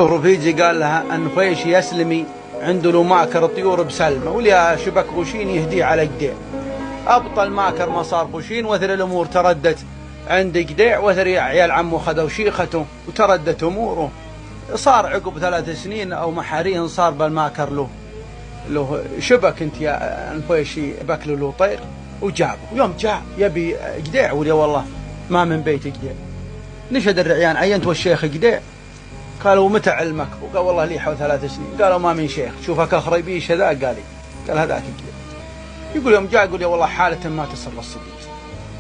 رفيجي قال لها أنفيش يسلمي عنده له ماكر طيور بسلمة وليا شبك بوشين يهدي على قديع. أبطل ماكر ما صار بوشين وثر الأمور تردت عند قديع وثر عيال عمه خذوا شيخته وتردت أموره. صار عقب 3 سنين أو محارين صار بالماكر له شبك انت يا أنفيشي بكله له طير وجابه. ويوم جاء يبي قديع ولي والله ما من بيت قديع. نشد الرعيان عينت والشيخ قديع. قالوا متى علمك؟ وقال والله لي حول 3 سنين. قالوا ما من شيخ شوفك أخريبيش هذا. قال هذاك قديع. يقول يوم جاء يقول يا والله حالة ما تصل الصديق.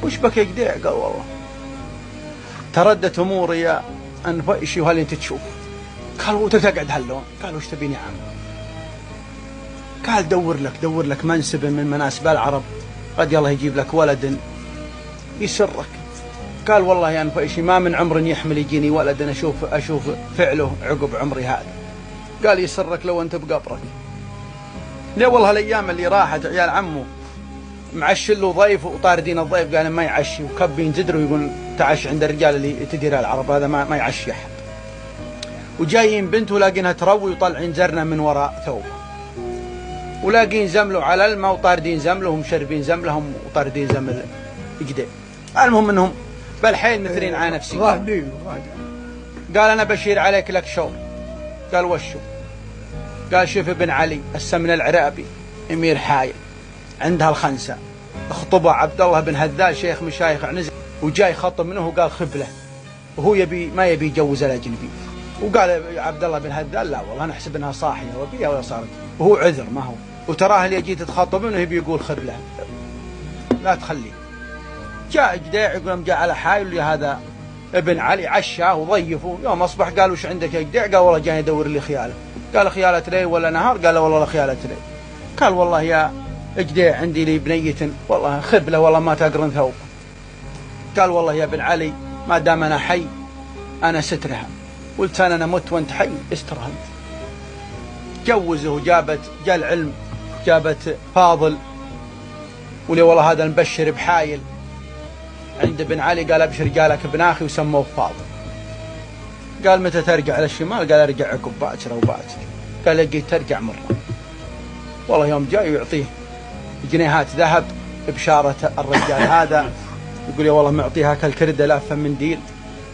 وش بك يا قديع؟ قال والله تردت أموري يا أنفيشي وهل أنت تشوف. قالوا وتقعد هاللون. قالوا وش تبيني يا عم؟ قال دور لك منسب من مناسب العرب قد يلا يجيب لك ولد يسرك. قال والله يا أنفيشي ما من عمر يحمل يجيني ولد أنا أشوف فعله عقب عمري هذا. قال يسرك لو أنت بقبرك. ليه والله الأيام اللي راحت عيال عمه معشل له ضيف وطاردين الضيف قال ما يعشي وكبين زدره ويقول تعش عند الرجال اللي تدير العرب هذا ما يعشي أحد. وجايين بنته لاقينها تروي وطلعين زرنا من وراء ثوبه ولاقين زمله على الماء وطاردين زمله ومشربين زملهم وطاردين زمل قديم. المهم انهم بالحيل مثلين على نفسي. قال انا بشير عليك لك شور. قال وشو؟ قال شوف ابن علي السمن العرابي امير حايل عندها الخنسة خطبه عبد الله بن هذال شيخ مشايخ عنزه وجاي خطب منه وقال خبله وهو ما يبي يجوز الاجنبي. وقال عبد الله بن هذال لا والله انا احسب انها صاحيه وبيها ولا صارت وهو عذر ما هو وتراه اللي جيت تخاطب منه يبي يقول خبله لا تخليه. جاء قديع يقول جاء على حايل هذا ابن علي عشاه وضيفه. يوم اصبح قال وش عندك يا قديع؟ قال والله جاني ادور لي خياله. قال خياله ليل ولا نهار؟ قال والله لا خياله ليل. قال والله يا قديع عندي لي بنيه والله خبله والله ما تقرن ثوب. قال والله يا ابن علي ما دام انا حي انا سترها قلت انا مت وانت حي استرها. جوزه وجابت جاء العلم جابت فاضل ولي والله هذا المبشر بحايل عند ابن علي. قال ابشر جالك ابن اخي وسموه فاضل. قال متى ترجع على الشمال؟ قال ارجع عقب باكر وباكر. قال لقيت ترجع مره. والله يوم جاي يعطيه جنيهات ذهب بشاره الرجال هذا يقول يا والله معطيها كالكرده لافه منديل.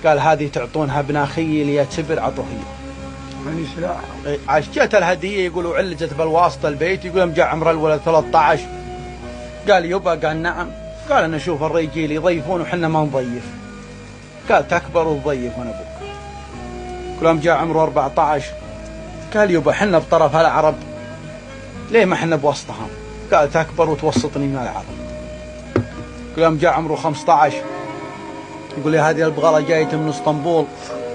قال هذه تعطونها ابن اخي ليعتبر عطوه عاش. جت الهديه يقولوا علجت بالواسطه البيت. يقول يوم جاء عمر الولد 13 قال يبا. قال نعم. قال انا اشوف الرجال يضيفون وحنا ما نضيف. قال تكبر وتضيف وانا ابوك. كل يوم جاء عمره 14 قال يبا حنا بطرف العرب ليه ما حنا بوسطهم؟ قال تكبر وتوسطني من العرب. كل يوم جاء عمره 15 يقول لي هذه البغله جايه من اسطنبول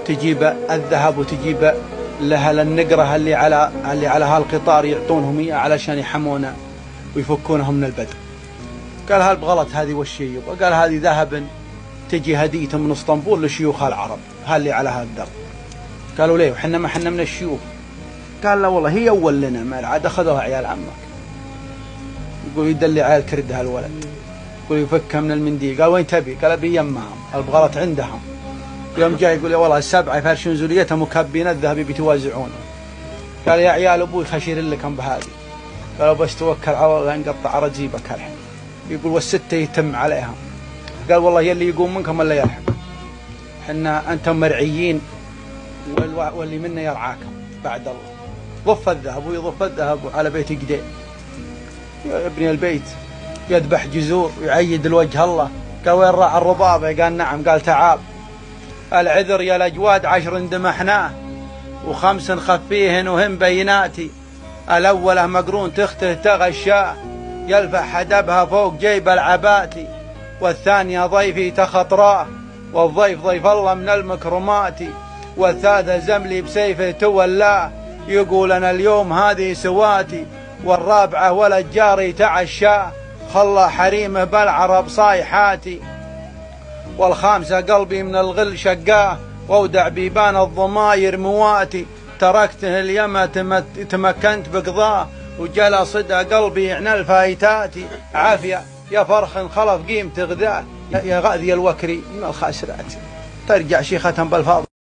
تجيب الذهب وتجيب لها للنقره اللي على هالقطار يعطونهم اياه علشان يحمونا ويفكونهم من البدو. قال هالبغلط هذه وش هي؟ قال هذه ذهب تجي هدية من اسطنبول لشيوخ العرب هاللي على هالدرب. قالوا ليه وحنا ما حنا من الشيوخ؟ قال لا والله هي اول لنا ما عاد اخذوها عيال عمك. يقول يدلي عيال كرد هالولد يقول يفكها من المنديل. قال وين تبي؟ قال ابي يمهم البغلط عندهم. يوم جاي يقول يا والله 7 يفرشون زوليتهم وكابين الذهب بيتوزعونه. قال يا عيال ابوي خشير لكم بهذه. قالوا بس توكل على الله نقطع رجيبك الحين. يقول وال6 يتم عليها. قال والله يلي يقوم منكم ولا يلحق. حنا انتم مرعيين واللي منا يرعاكم بعد الله. ضف الذهب ويضف الذهب على بيت قديع. يبني البيت يذبح جزور ويعيد الوجه الله. قال وين راعى الربابه؟ قال نعم. قال تعال العذر يا الاجواد 10 اندمحناه و5 خفيهن وهم بيناتي. الاوله مقرون تخته تغشاه يلفح حدبها فوق جيب العباتي. والثانيه ضيفي تخطراه والضيف ضيف الله من المكرمات. والثالثه زملي بسيفه تولاه يقول انا اليوم هذه سواتي. والرابعه ولد جاري تعشاه خلى حريمه بالعرب صايحاتي. والخامسة قلبي من الغل شقاه وودع بيبان الضماير مواتي. تركته اليما تمكنت بقضاه وجلا صدى قلبي يعنى الفايتاتي. عافية يا فرخ خلف قيم تغذاه يا غاذي الوكري من الخاسرات. ترجع شيخة بالفاضل.